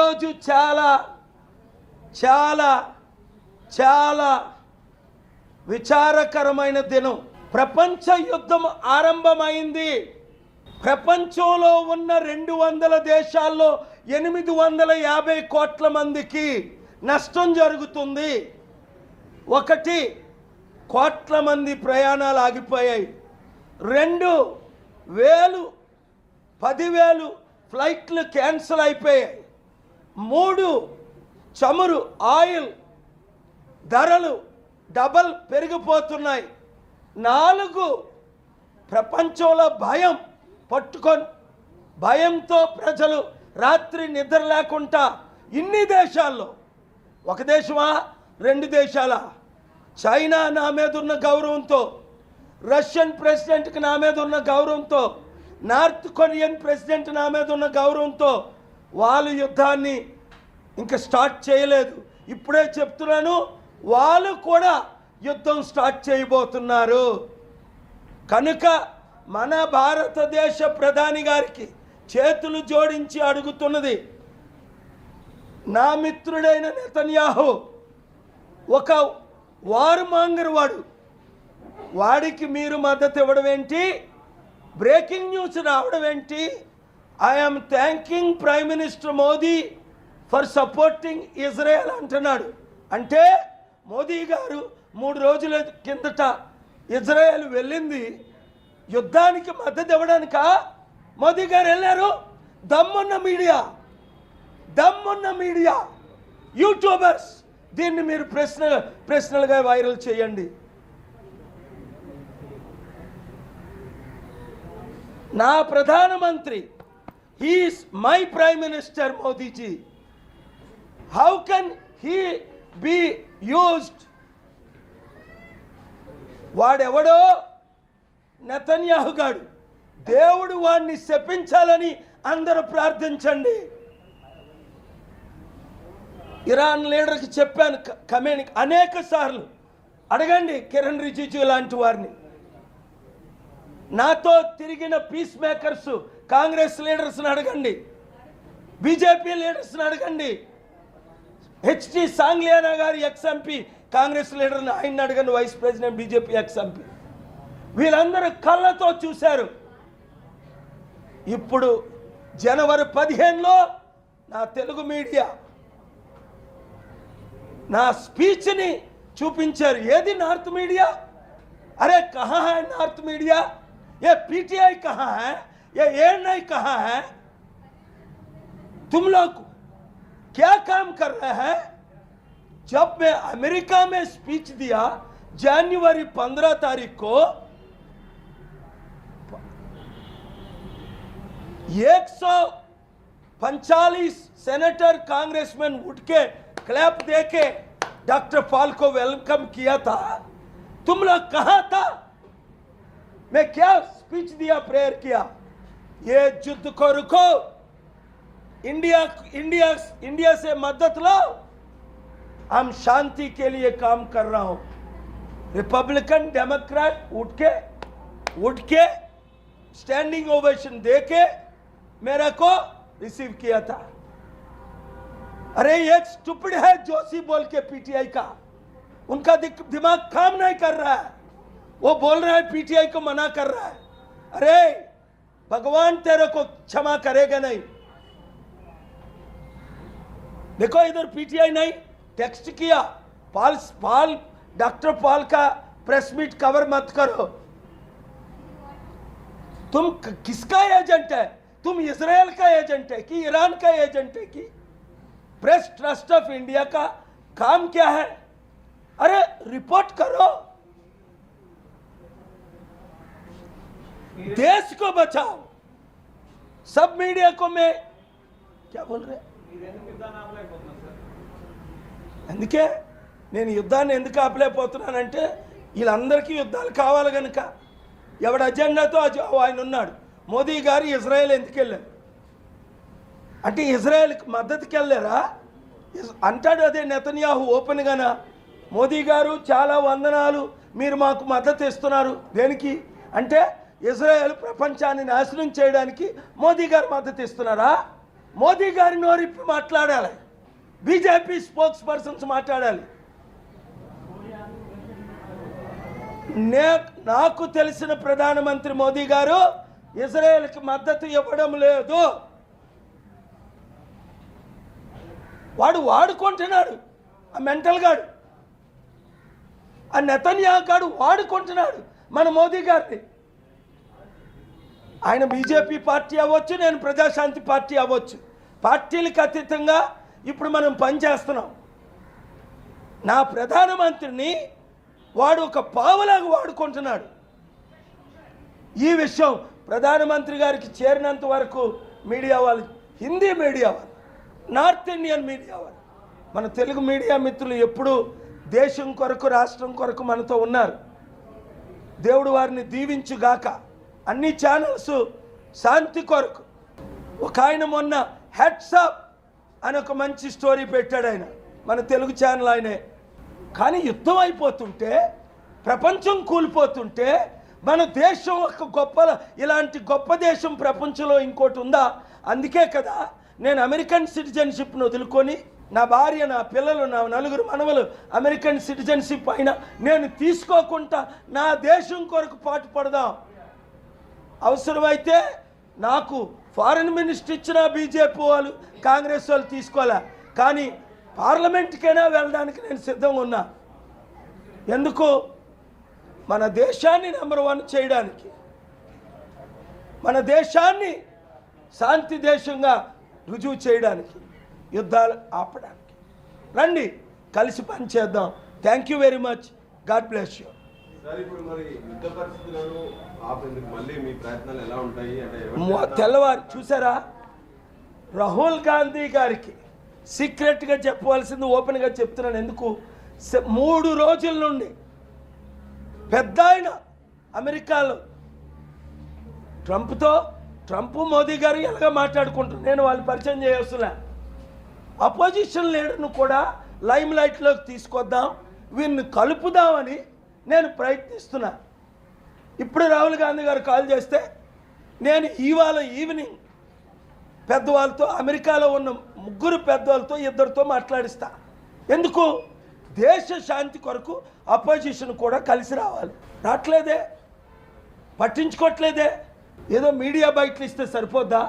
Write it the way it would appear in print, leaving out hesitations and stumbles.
ఈరోజు చాలా చాలా చాలా విచారకరమైన దినం. ప్రపంచ యుద్ధం ఆరంభమైంది. ప్రపంచంలో ఉన్న 200 దేశాల్లో 850 కోట్ల మందికి నష్టం జరుగుతుంది. 1 కోట్ల మంది ప్రయాణాలు ఆగిపోయాయి. 2 వేలు 10,000 ఫ్లైట్లు క్యాన్సిల్ అయిపోయాయి. 3 చమురు ఆయిల్ ధరలు డబల్ పెరిగిపోతున్నాయి. 4 ప్రపంచంలో భయం పట్టుకొని భయంతో ప్రజలు రాత్రి నిద్ర లేకుండా ఇన్ని దేశాల్లో, ఒక దేశమా 2 దేశాలా? చైనా నా మీద ఉన్న గౌరవంతో, రష్యన్ ప్రెసిడెంట్కి నా మీద ఉన్న గౌరవంతో, నార్త్ కొరియన్ ప్రెసిడెంట్ నా మీద ఉన్న గౌరవంతో వాళ్ళు యుద్ధాన్ని ఇంకా స్టార్ట్ చేయలేదు. ఇప్పుడే చెప్తున్నాను, వాళ్ళు కూడా యుద్ధం స్టార్ట్ చేయబోతున్నారు. కనుక మన భారతదేశ ప్రధాని గారికి చేతులు జోడించి అడుగుతున్నది, నా మిత్రుడైన నెతన్యాహు ఒక వారుమాంగర్ వాడికి మీరు మద్దతు ఇవ్వడం ఏంటి? బ్రేకింగ్ న్యూస్ రావడం ఏంటి? I'm thanking prime minister Modi for supporting Israel అంటున్నాడు. అంటే మోదీ గారు 3 రోజుల కిందట ఇజ్రాయెల్ వెళ్ళింది యుద్ధానికి మద్దతు ఇవ్వడానికా? మోదీ గారు వెళ్ళారు. దమ్మున్న మీడియా యూట్యూబర్స్ దీన్ని మీరు ప్రశ్నలుగా వైరల్ చేయండి. నా ప్రధానమంత్రి, he is my prime minister Modiji. How can he be used? వాడెవడో నెతన్యాహు గాడు. దేవుడు వాడిని శపించాలని అందరూ ప్రార్థించండి. ఇరాన్ లీడర్కి చెప్పాను, ఖమేనీకి అనేక సార్లు అడగండి. కిరణ్ రిజిజు లాంటి వారిని, నాతో తిరిగిన పీస్ మేకర్స్ కాంగ్రెస్ లీడర్స్ని అడగండి, బీజేపీ లీడర్స్ని అడగండి, హెచ్టి సాంగ్లియానా గారి ఎక్స్ఎంపీ కాంగ్రెస్ లీడర్ని ఆయన అడగండి, వైస్ ప్రెసిడెంట్ బీజేపీ ఎక్స్ఎంపీ. వీళ్ళందరూ కళ్ళతో చూశారు. ఇప్పుడు జనవరి 15లో నా తెలుగు మీడియా నా స్పీచ్ని చూపించారు. ఏది నార్త్ మీడియా? अरे कहाँ है नॉर्थ मीडिया? ये पीटीआई कहाँ है? ये एएनआई कहाँ है? तुम लोग क्या काम कर रहे हैं? जब मैं अमेरिका में स्पीच दिया जनवरी 15 तारीख को, 145 सेनेटर कांग्रेसमैन उठ के क्लैप देके डॉक्टर पॉल को वेलकम किया था. तुम लोग कहां था? मैं क्या स्पीच दिया, प्रेयर किया, ये युद्ध को रुको, इंडिया से मदद लो, हम शांति के लिए काम कर रहा हूं. रिपब्लिकन डेमोक्रेट उठ के स्टैंडिंग ओवेशन देके मेरे को रिसीव किया था. अरे एक स्टूपिड है जोशी बोल के पीटीआई का, उनका दिमाग काम नहीं कर रहा है. वो बोल रहा है पीटीआई को मना कर रहा है. अरे भगवान तेरे को क्षमा करेगा नहीं. देखो इधर पीटीआई नहीं टेक्स्ट किया, पॉल डॉक्टर पॉल का प्रेस मीट कवर मत करो. तुम किसका एजेंट है? तुम इजराइल का एजेंट है कि ईरान का एजेंट है कि? प्रेस ट्रस्ट ऑफ इंडिया का काम क्या है? अरे रिपोर्ट करो, देश को बचाओ. सब मीडिया को मैं क्या बोल रहे? అందుకే నేను యుద్ధాన్ని ఎందుకు ఆపలేకపోతున్నానంటే వీళ్ళందరికీ యుద్ధాలు కావాలి కనుక. ఎవడ అజెండాతో ఆయన ఉన్నాడు. మోదీ గారు ఇజ్రాయెల్ ఎందుకు వెళ్ళారు అంటే ఇజ్రాయెల్కి మద్దతుకి వెళ్ళారా అంటాడు. అదే నెతన్యాహు ఓపెన్గానా, మోదీ గారు చాలా వందనాలు, మీరు మాకు మద్దతు ఇస్తున్నారు. దేనికి అంటే ఇజ్రాయెల్ ప్రపంచాన్ని నాశనం చేయడానికి మోదీ గారు మద్దతు ఇస్తున్నారా? మోదీ గారి నోరిప్పి మాట్లాడాలి, బీజేపీ స్పోక్స్ పర్సన్స్ మాట్లాడాలి. నాకు తెలిసిన ప్రధానమంత్రి మోదీ గారు ఇజ్రాయెల్కి మద్దతు ఇవ్వడం లేదు. వాడు వాడుకుంటున్నాడు, ఆ మెంటల్ గాడు, ఆ నెతన్యాహు గాడు వాడుకుంటున్నాడు మన మోదీ గారిని. ఆయన బీజేపీ పార్టీ అవ్వచ్చు, నేను ప్రజాశాంతి పార్టీ అవ్వచ్చు, పార్టీలకు అతీతంగా ఇప్పుడు మనం పనిచేస్తున్నాం. నా ప్రధానమంత్రిని వాడు ఒక పావులాగా వాడుకుంటున్నాడు. ఈ విషయం ప్రధానమంత్రి గారికి చేరినంత వరకు మీడియా వాళ్ళు, హిందీ మీడియా వాళ్ళు, నార్త్ ఇండియన్ మీడియా వాళ్ళు, మన తెలుగు మీడియా మిత్రులు ఎప్పుడూ దేశం కొరకు రాష్ట్రం కొరకు మనతో ఉన్నారు. దేవుడు వారిని దీవించుగాక. అన్ని ఛానల్స్ శాంతి కొరకు. ఒక ఆయన మొన్న హెడ్సప్ అని ఒక మంచి స్టోరీ పెట్టాడు, ఆయన మన తెలుగు ఛానల్ ఆయనే. కానీ యుద్ధం అయిపోతుంటే, ప్రపంచం కూలిపోతుంటే, మన దేశం ఒక గొప్ప, ఇలాంటి గొప్ప దేశం ప్రపంచంలో ఇంకోటి ఉందా? అందుకే కదా నేను అమెరికన్ సిటిజన్షిప్ను వదులుకొని, నా భార్య, నా పిల్లలు, నా 4 మనవలు అమెరికన్ సిటిజన్షిప్ అయినా నేను తీసుకోకుండా నా దేశం కొరకు పాటుపడదాం. అవసరమైతే నాకు ఫారెన్ మినిస్టర్ ఇచ్చిన బీజేపీ వాళ్ళు, కాంగ్రెస్ వాళ్ళు తీసుకోలే, కానీ పార్లమెంట్కైనా వెళ్ళడానికి నేను సిద్ధంగా ఉన్నా. ఎందుకు? మన దేశాన్ని నెంబర్ 1 చేయడానికి, మన దేశాన్ని శాంతి దేశంగా రుజువు చేయడానికి, యుద్ధాలు ఆపడానికి. రండి కలిసి పనిచేద్దాం. Thank you very much. God bless you. తెల్లవారు చూసారా, రాహుల్ గాంధీ గారికి సీక్రెట్గా చెప్పవలసింది ఓపెన్గా చెప్తున్నాను. ఎందుకు? 3 రోజుల నుండి పెద్ద ఆయన అమెరికాలో ట్రంప్ మోదీ గారు ఎలాగ మాట్లాడుకుంటారు, నేను వాళ్ళు పరిచయం చేయవలసిన అపోజిషన్ లీడర్ను కూడా లైమ్ లైట్లోకి తీసుకొద్దాం, వీరిని కలుపుదామని నేను ప్రయత్నిస్తున్నా. ఇప్పుడు రాహుల్ గాంధీ గారు కాల్ చేస్తే నేను ఇవాళ ఈవినింగ్ పెద్దవాళ్ళతో, అమెరికాలో ఉన్న 3 పెద్దవాళ్ళతో 2తో మాట్లాడిస్తా. ఎందుకు? దేశ శాంతి కొరకు అపోజిషన్ కూడా కలిసి రావాలి. రావట్లేదే, పట్టించుకోవట్లేదే. ఏదో మీడియా బయటలు ఇస్తే సరిపోద్దా?